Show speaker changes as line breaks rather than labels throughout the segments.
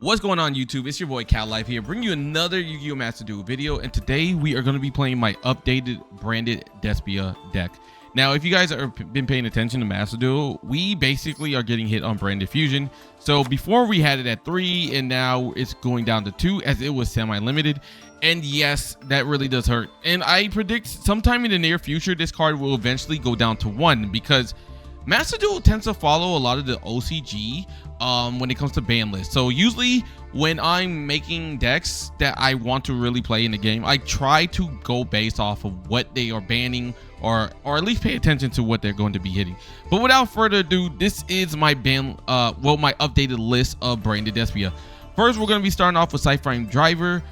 What's going on YouTube? It's your boy Cat Life here, bringing you another Yu-Gi-Oh! Master Duel video, and today we are going to be playing my updated branded Despia deck. Now, if you guys have been paying attention to Master Duel, we basically are getting hit on branded fusion. So before we had it at 3, and now it's going down to 2 as it was semi-limited. And yes, that really does hurt. And I predict sometime in the near future, this card will eventually go down to 1 because Master Duel tends to follow a lot of the OCG when it comes to ban lists. So usually when I'm making decks that I want to really play in the game, I try to go based off of what they are banning or at least pay attention to what they're going to be hitting. But without further ado, this is my my updated list of branded Despia. First, we're going to be starting off with Cyframe Driver.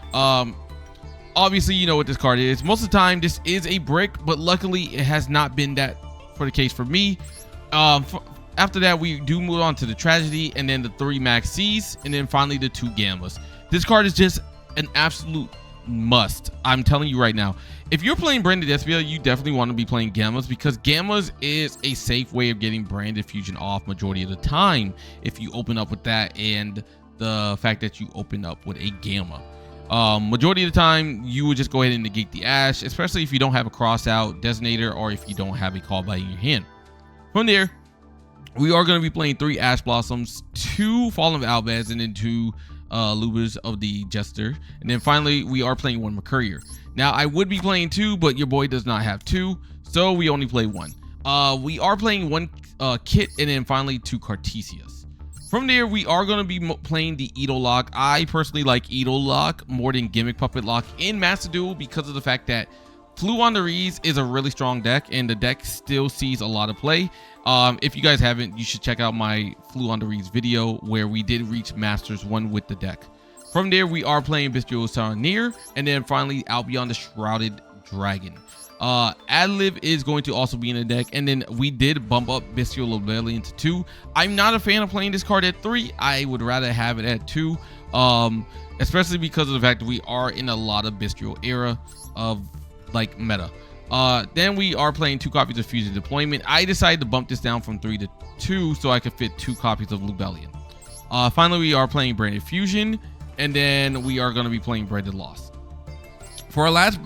Obviously, you know what this card is. Most of the time, this is a brick, but luckily it has not been that for the case for me. After that, we do move on to the Tragedy, and then the 3 Max C's, and then finally the 2 Gammas. This card is just an absolute must. I'm telling you right now, if you're playing branded Despia, you definitely want to be playing Gammas, because Gammas is a safe way of getting branded fusion off majority of the time if you open up with that and the fact that you open up with a Gamma. Majority of the time you would just go ahead and negate the Ash, especially if you don't have a cross out designator or if you don't have a call by in your hand. From there, we are going to be playing 3 Ash Blossoms, 2 Fallen Albaz, and then 2 Lubas of the Jester. And then finally, we are playing 1 Mercurier. Now, I would be playing 2, but your boy does not have 2, so we only play 1. We are playing 1 Kit, and then finally 2 Cartesias. From there, we are going to be playing the Edo Lock. I personally like Edo Lock more than Gimmick Puppet Lock in Master Duel because of the fact that Flu on the Rees is a really strong deck, and the deck still sees a lot of play. If you guys haven't, you should check out my Flu on the Rees video where we did reach Masters 1 with the deck. From there, we are playing Bestial Sarnier, and then finally Albion the Shrouded Dragon. Adlib is going to also be in the deck, and then we did bump up Bestial Lobelian to 2. I'm not a fan of playing this card at 3. I would rather have it at 2, especially because of the fact that we are in a lot of Bestial era of like meta. Then we are playing 2 copies of Fusion Deployment. I decided to bump this down from 3 to 2 so I could fit 2 copies of Lubelian. Finally, we are playing Branded Fusion, and then we are going to be playing Branded Loss. For our last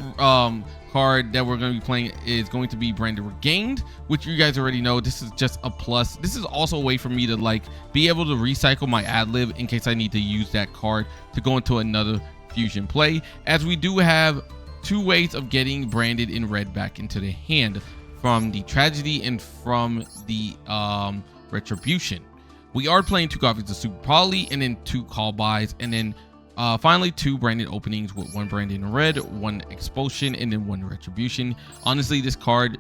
card that we're going to be playing is going to be Branded Regained, which you guys already know. This is just a plus. This is also a way for me to like be able to recycle my Adlib in case I need to use that card to go into another fusion play, as we do have 2 ways of getting branded in red back into the hand, from the Tragedy and from the Retribution. We are playing 2 copies of Super Poly, and then 2 call buys, and then finally 2 branded openings with 1 branded in red, 1 Expulsion, and then 1 Retribution. Honestly, this card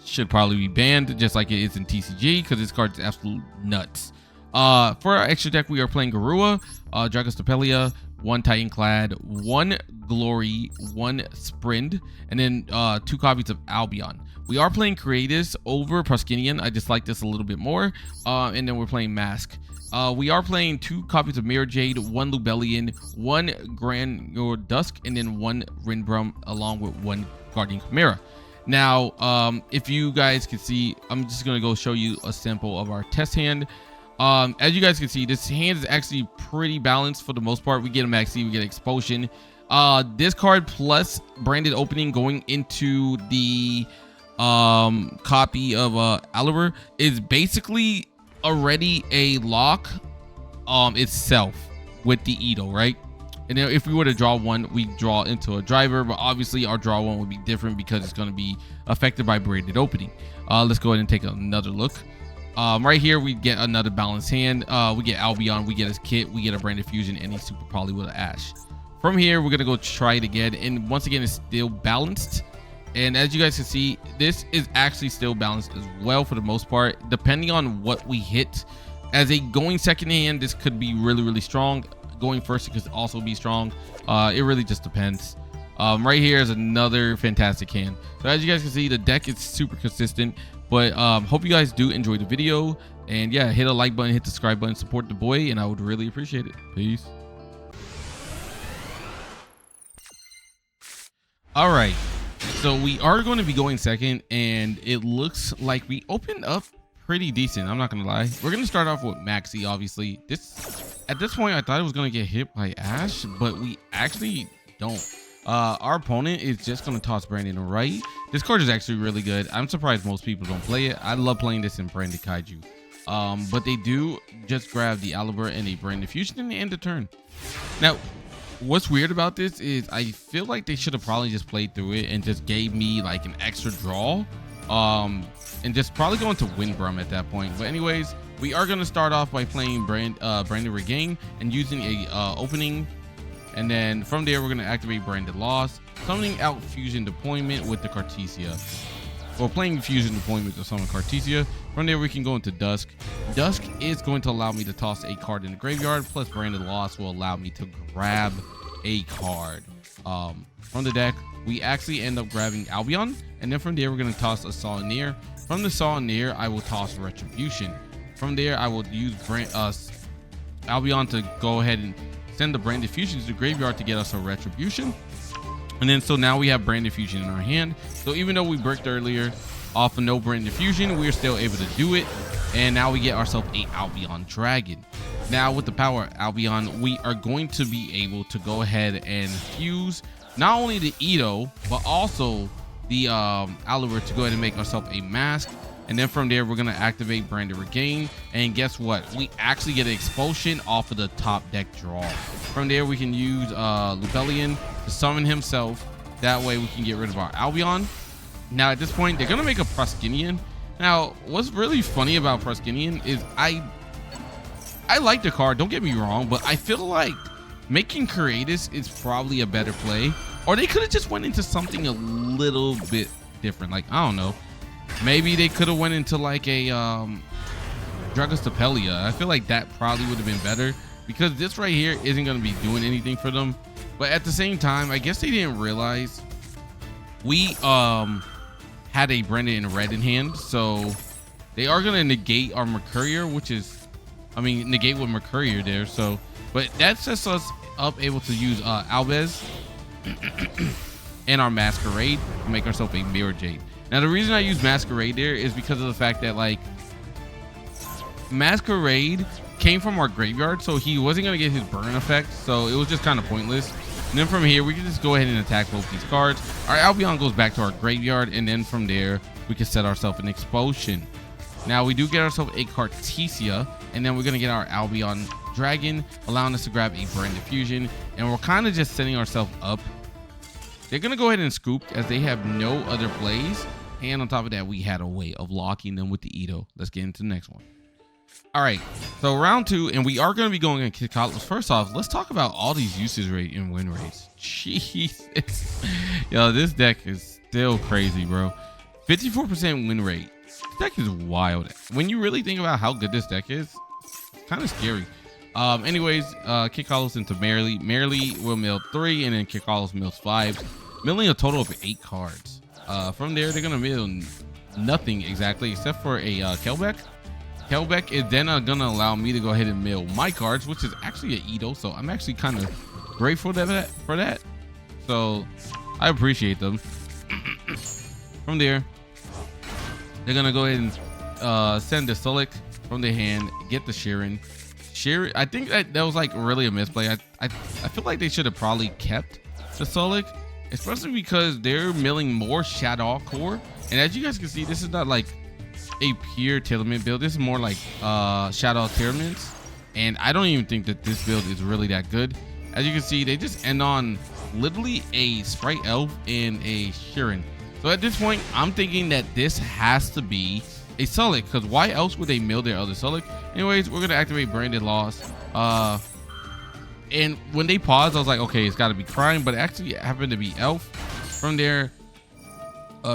should probably be banned just like it is in TCG, because this card is absolute nuts. For our extra deck, we are playing Garua, Dragostopelia, 1 Titanclad, 1 Glory, 1 Sprint, and then 2 copies of Albion. We are playing Creatus over Proskinian. I just like this a little bit more. And then we're playing Mask. We are playing 2 copies of Mirror Jade, 1 Lubelian, 1 Grand Dusk, and then 1 Rinbrum, along with 1 Guardian Chimera. Now, if you guys can see, I'm just going to go show you a sample of our test hand. As you guys can see, this hand is actually pretty balanced for the most part. We get a Maxi, we get Expulsion. This card plus branded opening going into the copy of Aliver is basically already a lock itself with the Edo, right? And then if we were to draw 1, we draw into a driver, but obviously our draw 1 would be different because it's going to be affected by branded opening. Let's go ahead and take another look. Right here we get another balanced hand. We get Albion, we get his Kit, we get a Branded Fusion, and a Super Poly with an Ash. From here, we're gonna go try it again, and once again it's still balanced. And as you guys can see, this is actually still balanced as well for the most part, depending on what we hit. As a going second hand, this could be really strong. Going first, it could also be strong. It really just depends. Right here is another fantastic hand. So as you guys can see, the deck is super consistent. But hope you guys do enjoy the video, and yeah, hit a like button, hit the subscribe button, support the boy, and I would really appreciate it. Peace. All right, so we are going to be going second, and it looks like we opened up pretty decent. I'm not gonna lie. We're gonna start off with Maxi. Obviously, at this point I thought it was gonna get hit by Ash, but we actually don't. Our opponent is just gonna toss Brandon right. This card is actually really good. I'm surprised most people don't play it. I love playing this in Branded Kaiju. But they do just grab the Aliber and a Branded Fusion and they end the turn. Now, what's weird about this is I feel like they should have probably just played through it and just gave me like an extra draw. And just probably going to Windbrum at that point. But anyways, we are gonna start off by playing Branded Regain and using a opening. And then from there, we're going to activate Branded Loss, summoning out Fusion Deployment with the Cartesia. Or playing Fusion Deployment to summon Cartesia. From there, we can go into Dusk. Dusk is going to allow me to toss a card in the graveyard, plus Branded Loss will allow me to grab a card. From the deck, we actually end up grabbing Albion, and then from there, we're going to toss a Saunier. From the Saunier, I will toss Retribution. From there, I will use Albion to go ahead and send the Branded Fusion to the graveyard to get us a Retribution. And then so now we have Branded Fusion in our hand. So even though we bricked earlier off of no Branded Fusion, we are still able to do it. And now we get ourselves a Albion Dragon. Now with the power of Albion, we are going to be able to go ahead and fuse not only the Ito, but also the Aliber to go ahead and make ourselves a Mask. And then from there, we're going to activate Branded Regain. And guess what? We actually get an Expulsion off of the top deck draw. From there, we can use Lubellion to summon himself. That way, we can get rid of our Albion. Now, at this point, they're going to make a Proskinian. Now, what's really funny about Proskinian is I like the card. Don't get me wrong. But I feel like making Creatus is probably a better play. Or they could have just went into something a little bit different. Like, I don't know. Maybe they could have went into like a Dragostapelia. I feel like that probably would have been better because this right here isn't going to be doing anything for them. But at the same time, I guess they didn't realize we had a Branded in red in hand. So they are going to negate our Mercurier, which is, I mean, negate with Mercurier there. So, but that sets us up able to use Albez and our Masquerade to make ourselves a Mirror Jade. Now, the reason I use Masquerade there is because of the fact that, like, Masquerade came from our graveyard, so he wasn't going to get his burn effect, so it was just kind of pointless. And then from here, we can just go ahead and attack both these cards. Our Albion goes back to our graveyard, and then from there, we can set ourselves an Expulsion. Now, we do get ourselves a Cartesia, and then we're going to get our Albion Dragon, allowing us to grab a Branded Fusion, and we're kind of just setting ourselves up. They're going to go ahead and scoop as they have no other plays. And on top of that, we had a way of locking them with the Ito. Let's get into the next one. All right, so round 2, and we are going to be going in Kikalos. First off, let's talk about all these usage rate and win rates. Jesus. Yo, this deck is still crazy, bro. 54% win rate. This deck is wild. When you really think about how good this deck is, it's kind of scary. Anyways, Kikalos into Merrily. Merrily will mill 3, and then Kikalos mills 5, milling a total of 8 cards. From there, they're gonna mill nothing exactly except for a Kelbeck. Kelbeck is then gonna allow me to go ahead and mill my cards, which is actually an Ito, so I'm actually kind of grateful for that. So I appreciate them. From there, they're gonna go ahead and send the Sulik from their hand, get the Sharon. I think that was like really a misplay. I feel like they should have probably kept the Sulik, especially because they're milling more Shadow Core. And as you guys can see, this is not like a pure Telemint build. This is more like Shadow Telements. And I don't even think that this build is really that good. As you can see, they just end on literally a Sprite Elf and a Sharon. So at this point, I'm thinking that this has to be a Sulik, because why else would they mill their other Sulik? Anyways, we're going to activate Branded Loss. And when they paused, I was like, okay, it's got to be Crime, but it actually happened to be Elf. From there,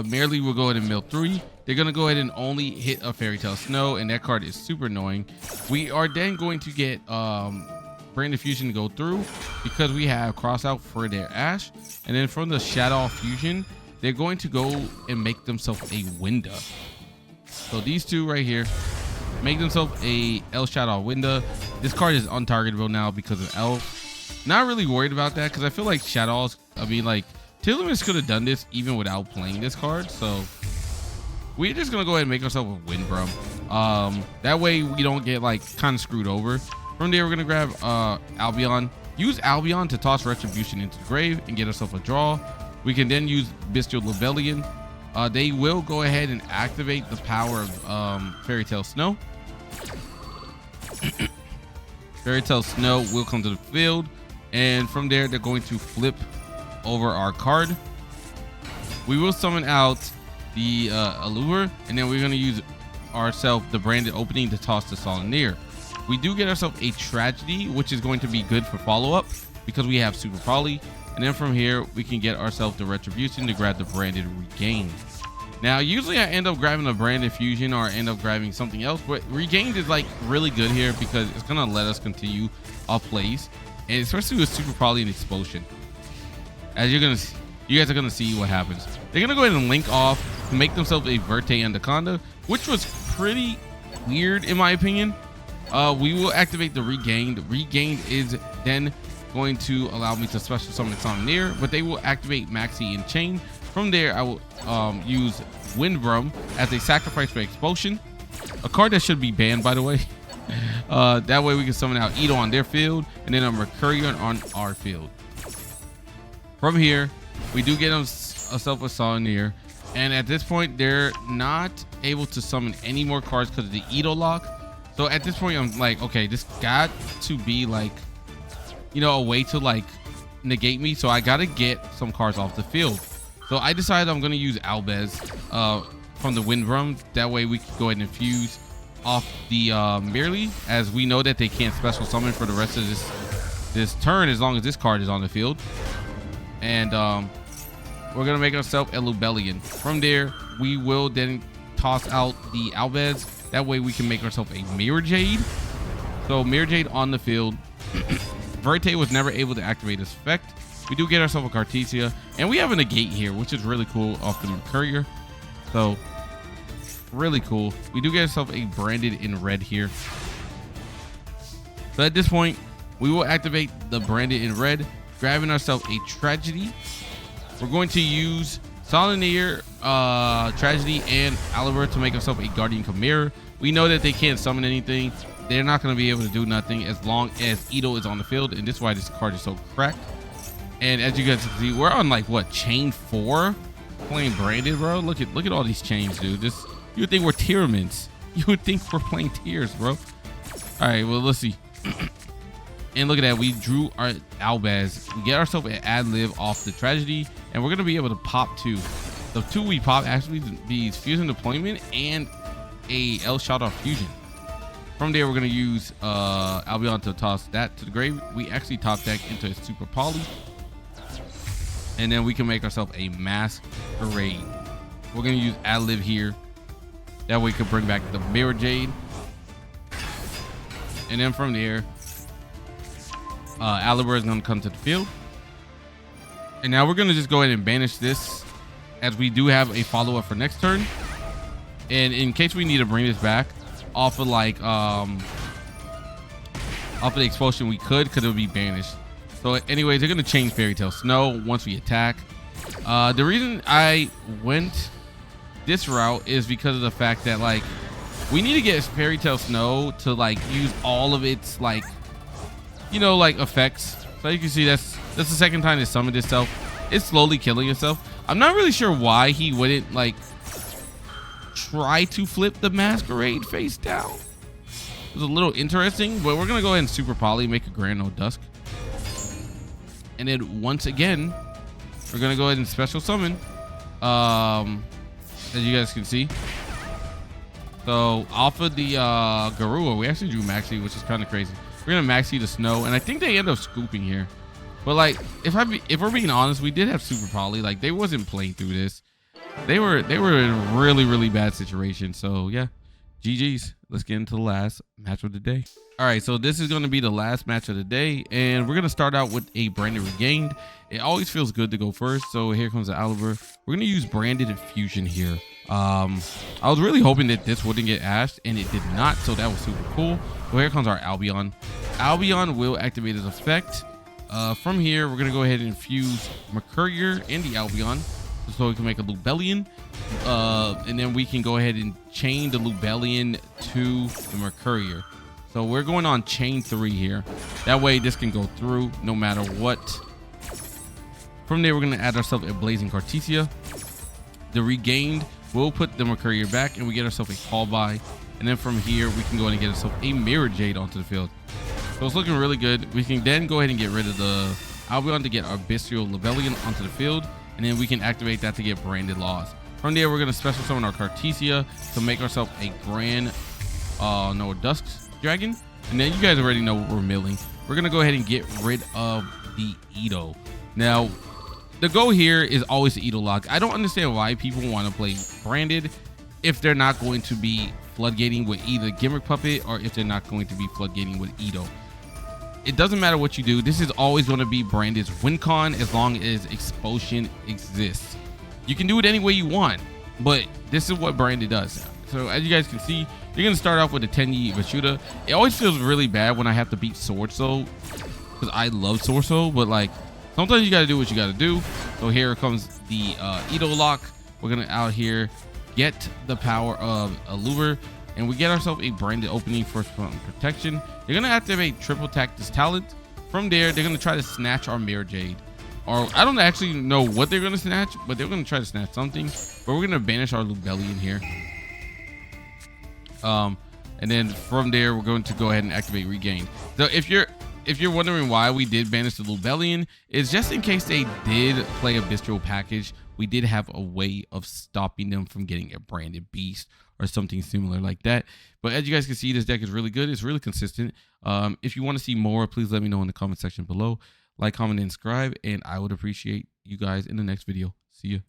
Merrily will go ahead and mill 3. They're going to go ahead and only hit a Fairy Tale Snow, and that card is super annoying. We are then going to get Branded Fusion to go through because we have Cross out for their Ash. And then from the Shadow Fusion, they're going to go and make themselves a Winda. So these two right here make themselves a El Shadow Winda. This card is untargetable now because of Elf. Not really worried about that because I feel like Shadows, I mean, like, Telements could have done this even without playing this card. So we're just going to go ahead and make ourselves a Windbrum. That way we don't get like kind of screwed over. From there, we're gonna grab Albion. Use Albion to toss Retribution into the grave and get ourselves a draw. We can then use Bestial Levelian. They will go ahead and activate the power of Fairy Tale Snow. Fairy Tale Snow will come to the field, and from there they're going to flip over our card. We will summon out the Allure, and then we're going to use ourselves the Branded Opening to toss the Solinaire. We do get ourselves a Tragedy, which is going to be good for follow-up because we have Super Poly. And then from here, we can get ourselves the Retribution to grab the Branded Regained. Now, usually I end up grabbing a Branded Fusion or I end up grabbing something else, but Regained is like really good here because it's going to let us continue our plays, and especially with Super Poly and Explosion. As you guys are going to see what happens. They're going to go ahead and link off to make themselves a Verte Anaconda, which was pretty weird in my opinion. We will activate the Regained. Regained is then going to allow me to special summon Solinaire, but they will activate Maxi and Chain. From there, I will use Windbrum as a sacrifice for Expulsion, a card that should be banned, by the way. That way we can summon out Edo on their field and then a Mercurion on our field. From here, we do get ourselves a Solinaire, and at this point, they're not able to summon any more cards because of the Edo lock. So at this point, I'm like, okay, this got to be like, you know, a way to like negate me. So I got to get some cards off the field. So I decided I'm going to use Albez from the Windbrum. That way we can go ahead and infuse off the Merely, as we know that they can't special summon for the rest of this turn as long as this card is on the field. And we're going to make ourselves a Lubellion. From there, we will then toss out the Albez. That way we can make ourselves a Mirror Jade. So Mirror Jade on the field. Verte was never able to activate this effect. We do get ourselves a Cartesia, and we have a negate here, which is really cool off the Mercurier. So really cool. We do get ourselves a Branded in red here. So at this point, we will activate the Branded in red, grabbing ourselves a Tragedy. We're going to use Solinaire, Tragedy, and Alibur to make ourselves a Guardian Chimera. We know that they can't summon anything. They're not going to be able to do nothing as long as Edo is on the field, and this is why this card is so cracked. And as you guys can see, we're on like what, chain 4 playing Branded, bro. Look at all these chains, dude. You would think we're Tiermans. You would think we're playing tiers, bro. All right, well, let's see. And look at that, we drew our Albaz. We get ourselves an Ad-Lib off the Tragedy, and we're gonna be able to pop 2. The 2 we pop actually be Fusion Deployment and a L-Shot off Fusion. From there, we're gonna use Albion to toss that to the grave. We actually top deck into a Super Poly, and then we can make ourselves a Masquerade. We're gonna use Ad-Lib here. That way we can bring back the Mirror Jade, and then from there, Alibur is going to come to the field. And now we're going to just go ahead and banish this, as we do have a follow-up for next turn. And in case we need to bring this back off of like off of the Expulsion, we could, because it would be banished. So anyways, they're going to change Fairy Tale Snow once we attack. The reason I went this route is because of the fact that like we need to get Fairy Tale Snow to like use all of its like, you know, like effects. So you can see that's the second time it summoned itself. It's slowly killing itself. I'm not really sure why he wouldn't like try to flip the Masquerade face down. It was a little interesting, but we're gonna go ahead and Super Poly, make a Grand No Dusk, and then once again we're gonna go ahead and special summon, as you guys can see. So off of the Garua, we actually drew Maxi, which is kind of crazy. We're gonna Maxi the Snow, and I think they end up scooping here. But like, if we're being honest, we did have Super Poly. Like, they wasn't playing through this. They were in a really, really bad situation. So yeah, GG's. Let's get into the last match of the day. All right, so this is gonna be the last match of the day, and we're gonna start out with a Branded Regained. It always feels good to go first. So here comes the Alibur. We're gonna use Branded Infusion here. I was really hoping that this wouldn't get ashed, and it did not, so that was super cool. Well, here comes our Albion. Albion will activate its effect. From here, we're gonna go ahead and infuse Mercurier and the Albion. so we can make a Lubellion, and then we can go ahead and chain the Lubellion to the Mercurier. So we're going on chain 3 here. That way this can go through no matter what. From there, we're going to add ourselves a Blazing Cartesia. The regained, we'll put the Mercurier back, and we get ourselves a Call By. And then from here, we can go ahead and get ourselves a Mirror Jade onto the field. So it's looking really good. We can then go ahead and get rid of the Albion to get our Bestial Lubellion onto the field. And then we can activate that to get Branded Laws. From there, we're going to special summon our Cartesia to make ourselves a Grand Dusk Dragon. And then you guys already know what we're milling. We're going to go ahead and get rid of the Edo. Now, the goal here is always the Edo lock. I don't understand why people want to play Branded if they're not going to be floodgating with either Gimmick Puppet or if they're not going to be floodgating with Edo. It doesn't matter what you do. This is always going to be Branded's win con as long as Expulsion exists. You can do it any way you want, but this is what Branded does. So as you guys can see, you're going to start off with a Tenyi Vashuda. It always feels really bad when I have to beat Sword Soul because I love Sword Soul, but like sometimes you got to do what you got to do. So here comes the Edo lock. We're going to out here get the power of a Lure, and we get ourselves a Branded opening for protection. They're going to activate triple attack this talent. From there, they're going to try to snatch our Mirror Jade. Or I don't actually know what they're going to snatch, but they're going to try to snatch something. But we're going to banish our Lubellion here. And then from there, we're going to go ahead and activate Regain. So if you're wondering why we did banish the Lubellion, it's just in case they did play a Bistro package. We did have a way of stopping them from getting a Branded Beast or something similar like that. But as you guys can see, this deck is really good. It's really consistent. If you want to see more, please let me know in the comment section below. Like, comment, and subscribe, and I would appreciate you guys in the next video. See ya.